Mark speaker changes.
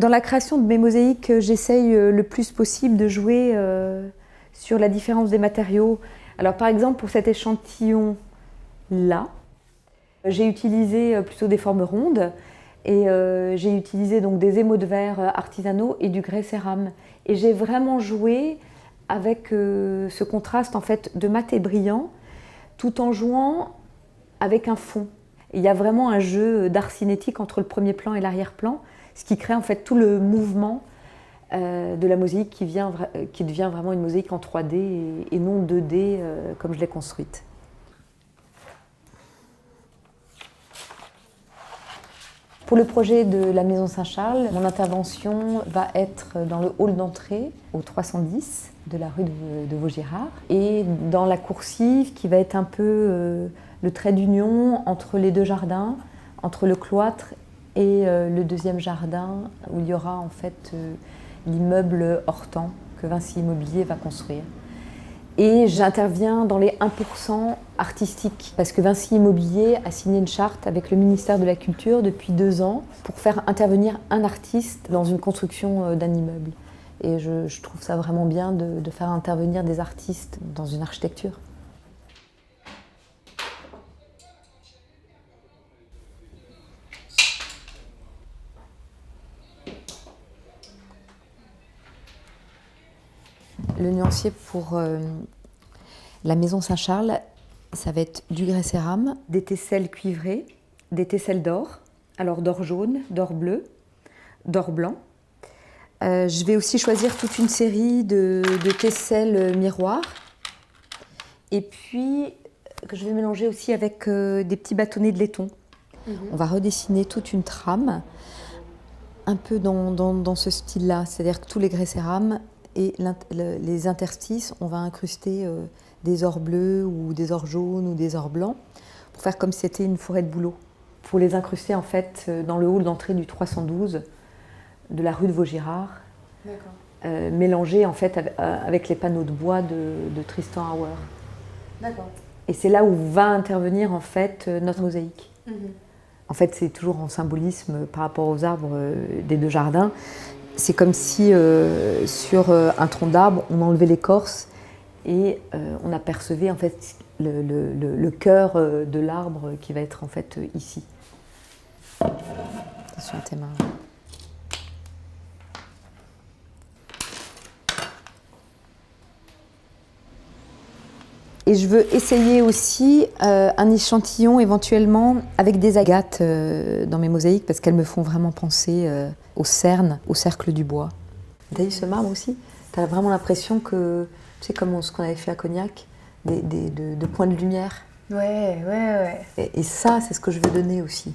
Speaker 1: Dans la création de mes mosaïques, j'essaye le plus possible de jouer sur la différence des matériaux. Alors par exemple, pour cet échantillon-là, j'ai utilisé plutôt des formes rondes et j'ai utilisé donc des émaux de verre artisanaux et du grès cérame. Et j'ai vraiment joué avec ce contraste en fait de mat et brillant, tout en jouant avec un fond. Il y a vraiment un jeu d'art cinétique entre le premier plan et l'arrière-plan, ce qui crée en fait tout le mouvement de la mosaïque qui devient vraiment une mosaïque en 3D et non 2D comme je l'ai construite. Pour le projet de la Maison Saint-Charles, mon intervention va être dans le hall d'entrée au 310 de la rue de Vaugirard et dans la coursive qui va être un peu le trait d'union entre les deux jardins, entre le cloître et le deuxième jardin où il y aura en fait l'immeuble Hortan que Vinci Immobilier va construire. Et j'interviens dans les 1% artistiques parce que Vinci Immobilier a signé une charte avec le ministère de la Culture depuis 2 ans pour faire intervenir un artiste dans une construction d'un immeuble. Et je trouve ça vraiment bien de faire intervenir des artistes dans une architecture. Le nuancier pour la Maison Saint-Charles, ça va être du grès cérame, des tesselles cuivrées, des tesselles d'or, alors d'or jaune, d'or bleu, d'or blanc. Je vais aussi choisir toute une série de tesselles miroirs et puis que je vais mélanger aussi avec des petits bâtonnets de laiton. On va redessiner toute une trame un peu dans ce style-là, c'est-à-dire que tous les grès cérame et les interstices, on va incruster des ors bleus ou des ors jaunes ou des ors blancs pour faire comme si c'était une forêt de bouleaux. Pour les incruster en fait dans le hall d'entrée du 312 de la rue de Vaugirard, mélangés en fait avec les panneaux de bois de Tristan Hauer.
Speaker 2: D'accord.
Speaker 1: Et c'est là où va intervenir en fait notre mosaïque. En fait, c'est toujours en symbolisme par rapport aux arbres des deux jardins. C'est comme si sur un tronc d'arbre, on enlevait l'écorce et on apercevait en fait le cœur de l'arbre qui va être en fait ici. Attention à tes mains. Et je veux essayer aussi un échantillon éventuellement avec des agates dans mes mosaïques parce qu'elles me font vraiment penser au cerne, au cercle du bois. T'as vu ce marbre aussi? T'as vraiment l'impression que, tu sais, comme ce qu'on avait fait à Cognac, de points de lumière.
Speaker 2: Ouais.
Speaker 1: Et ça, c'est ce que je veux donner aussi.